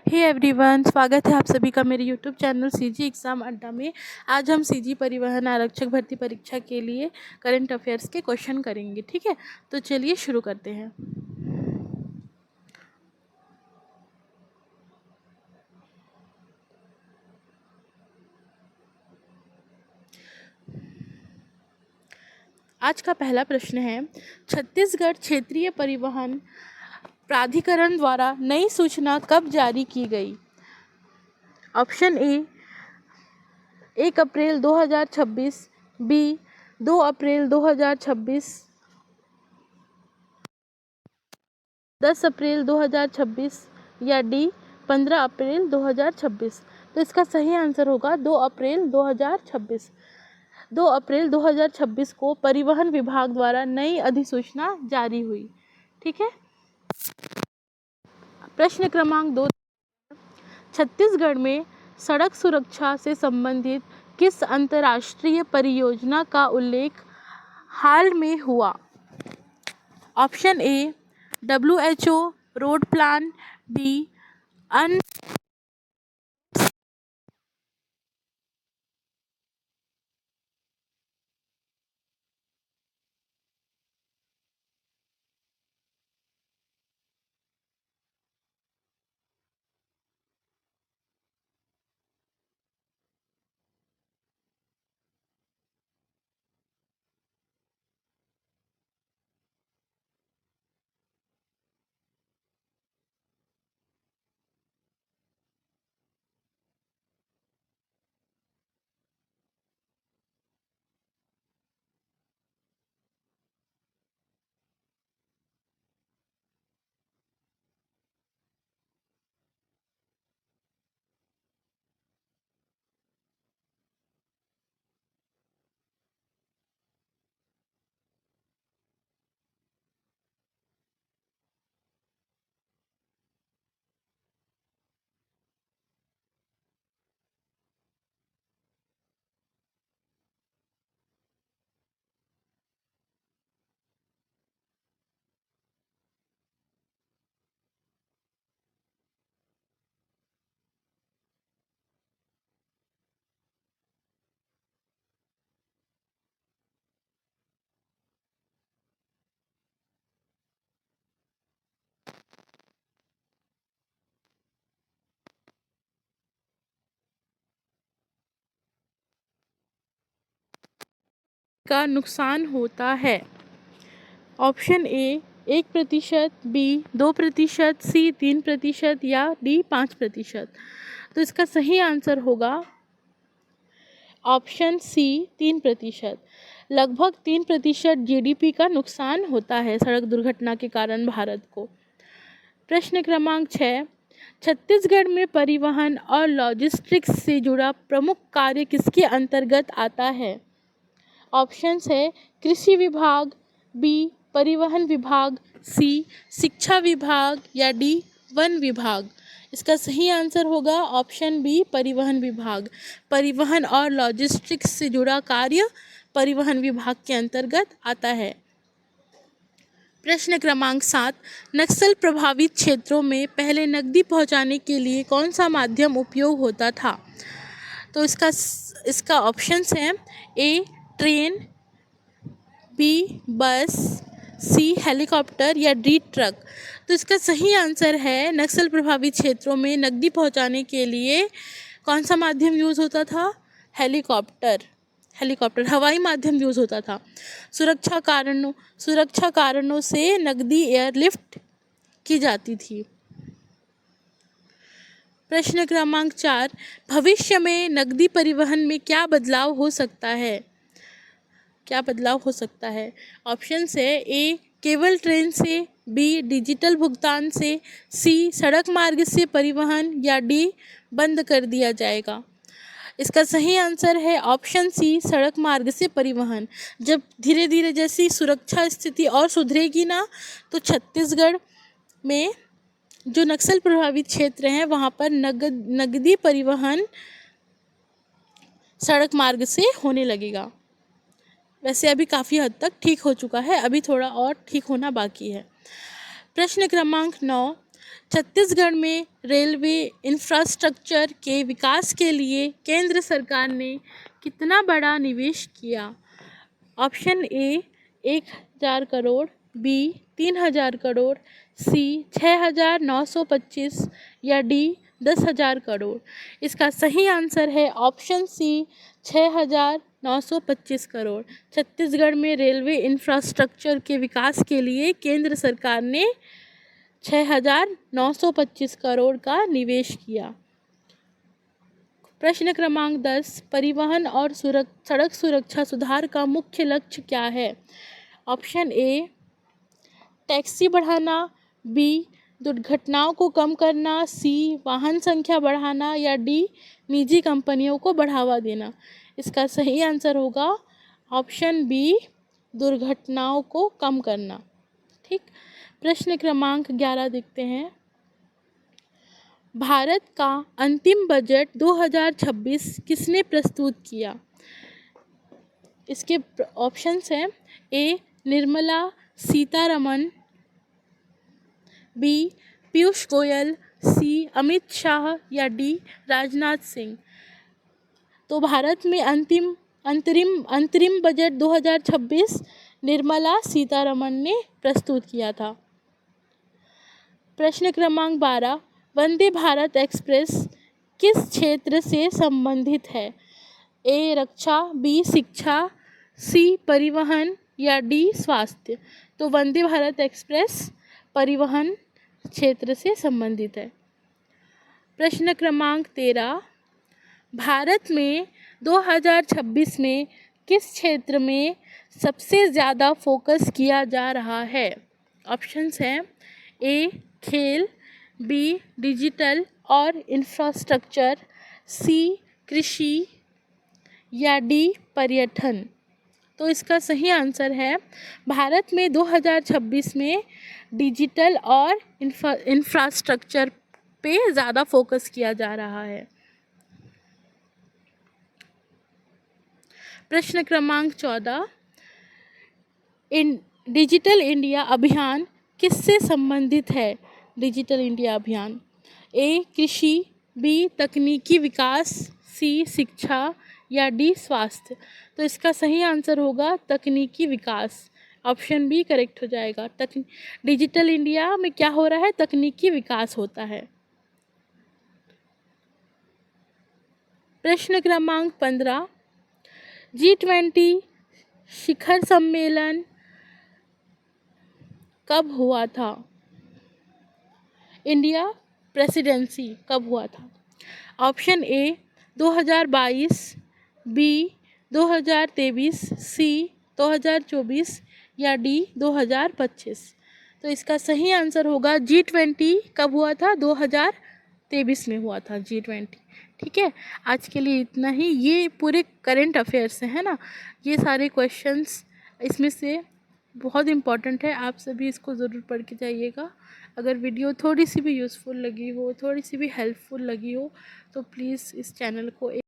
Hey everyone, स्वागत है आप सभी का मेरे यूट्यूब चैनल सीजी एग्ज़ाम अड्डा में। आज हम सीजी परिवहन आरक्षक भर्ती परीक्षा के लिए करंट अफेयर्स के क्वेश्चन करेंगे। ठीक है, तो चलिए शुरू करते हैं। आज का पहला प्रश्न है, छत्तीसगढ़ क्षेत्रीय परिवहन प्राधिकरण द्वारा नई सूचना कब जारी की गई? ऑप्शन ए 1 अप्रैल 2026, बी 2 अप्रैल 2026, 10 अप्रैल 2026 या डी 15 अप्रैल 2026। तो इसका सही आंसर होगा 2 अप्रैल 2026। 2 अप्रैल 2026 को परिवहन विभाग द्वारा नई अधिसूचना जारी हुई। ठीक है। प्रश्न क्रमांक 2, छत्तीसगढ़ में सड़क सुरक्षा से संबंधित किस अंतर्राष्ट्रीय परियोजना का उल्लेख हाल में हुआ? Option A WHO road plan, B अन का नुकसान होता है? ऑप्शन ए 1%, बी 2%, सी 3% या डी 5%। तो इसका सही आंसर होगा ऑप्शन सी 3%। लगभग 3% GDP का नुकसान होता है सड़क दुर्घटना के कारण भारत को। प्रश्न क्रमांक 6, छत्तीसगढ़ में परिवहन और लॉजिस्टिक्स से जुड़ा प्रमुख कार्य किसके अंतर्गत आता है? ऑप्शंस है कृषि विभाग, बी परिवहन विभाग, सी शिक्षा विभाग या डी वन विभाग। इसका सही आंसर होगा ऑप्शन बी परिवहन विभाग। परिवहन और लॉजिस्टिक्स से जुड़ा कार्य परिवहन विभाग के अंतर्गत आता है। प्रश्न क्रमांक 7, नक्सल प्रभावित क्षेत्रों में पहले नकदी पहुंचाने के लिए कौन सा माध्यम उपयोग होता था? तो इसका ऑप्शंस हैं ए ट्रेन, बी बस, सी हेलीकॉप्टर या डी ट्रक। तो इसका सही आंसर है नक्सल प्रभावित क्षेत्रों में नकदी पहुंचाने के लिए कौन सा माध्यम यूज़ होता था? हेलीकॉप्टर हवाई माध्यम यूज़ होता था। सुरक्षा कारणों से नकदी एयरलिफ्ट की जाती थी। प्रश्न क्रमांक 4, भविष्य में नकदी परिवहन में क्या बदलाव हो सकता है? ऑप्शन है ए केवल ट्रेन से, बी डिजिटल भुगतान से, सी सड़क मार्ग से परिवहन या डी बंद कर दिया जाएगा। इसका सही आंसर है ऑप्शन सी सड़क मार्ग से परिवहन। जब धीरे धीरे जैसी सुरक्षा स्थिति और सुधरेगी ना, तो छत्तीसगढ़ में जो नक्सल प्रभावित क्षेत्र हैं वहाँ पर नगदी परिवहन सड़क मार्ग से होने लगेगा। वैसे अभी काफ़ी हद तक ठीक हो चुका है, अभी थोड़ा और ठीक होना बाकी है। प्रश्न क्रमांक 9, छत्तीसगढ़ में रेलवे इंफ्रास्ट्रक्चर के विकास के लिए केंद्र सरकार ने कितना बड़ा निवेश किया? Option A 1,000 crore, B 3,000 crore, C 6,925 या डी 10,000 करोड़। इसका सही आंसर है ऑप्शन सी 6,925 करोड़। छत्तीसगढ़ में रेलवे इंफ्रास्ट्रक्चर के विकास के लिए केंद्र सरकार ने 6,925 करोड़ का निवेश किया। प्रश्न क्रमांक 10, परिवहन और सड़क सुरक्षा सुधार का मुख्य लक्ष्य क्या है? ऑप्शन ए टैक्सी बढ़ाना, बी दुर्घटनाओं को कम करना, सी वाहन संख्या बढ़ाना या डी निजी कंपनियों को बढ़ावा देना। इसका सही आंसर होगा ऑप्शन बी दुर्घटनाओं को कम करना। ठीक। प्रश्न क्रमांक 11 देखते हैं। भारत का अंतिम बजट 2026 किसने प्रस्तुत किया? इसके ऑप्शंस हैं ए निर्मला सीतारमण, बी पीयूष गोयल, सी अमित शाह या डी राजनाथ सिंह। तो भारत में अंतरिम बजट 2026 निर्मला सीतारमण ने प्रस्तुत किया था। प्रश्न क्रमांक 12, वंदे भारत एक्सप्रेस किस क्षेत्र से संबंधित है? ए रक्षा, बी शिक्षा, सी परिवहन या डी स्वास्थ्य। तो वंदे भारत एक्सप्रेस परिवहन क्षेत्र से संबंधित है। प्रश्न क्रमांक 13, भारत में 2026 में किस क्षेत्र में सबसे ज़्यादा फोकस किया जा रहा है? ऑप्शंस हैं ए खेल, बी डिजिटल और इंफ्रास्ट्रक्चर, सी कृषि या डी पर्यटन। तो इसका सही आंसर है भारत में 2026 में डिजिटल और इंफ्रास्ट्रक्चर पे ज़्यादा फोकस किया जा रहा है। प्रश्न क्रमांक 14, डिजिटल इंडिया अभियान किससे संबंधित है? डिजिटल इंडिया अभियान ए कृषि, बी तकनीकी विकास, सी शिक्षा या डी स्वास्थ्य। तो इसका सही आंसर होगा तकनीकी विकास। ऑप्शन बी करेक्ट हो जाएगा। डिजिटल इंडिया में क्या हो रहा है? तकनीकी विकास होता है। प्रश्न क्रमांक 15, G20 शिखर सम्मेलन कब हुआ था? इंडिया प्रेसिडेंसी कब हुआ था? ऑप्शन ए 2022, बी 2023, सी 2024 या डी 2025। तो इसका सही आंसर होगा G20 कब हुआ था? 2023 में हुआ था G20। ठीक है, आज के लिए इतना ही। ये पूरे करंट अफेयर्स हैं, है ना। ये सारे क्वेश्चंस इसमें से बहुत इम्पॉर्टेंट है। आप सभी इसको ज़रूर पढ़ के जाइएगा। अगर वीडियो थोड़ी सी भी यूज़फुल लगी हो, थोड़ी सी भी हेल्पफुल लगी हो, तो प्लीज़ इस चैनल को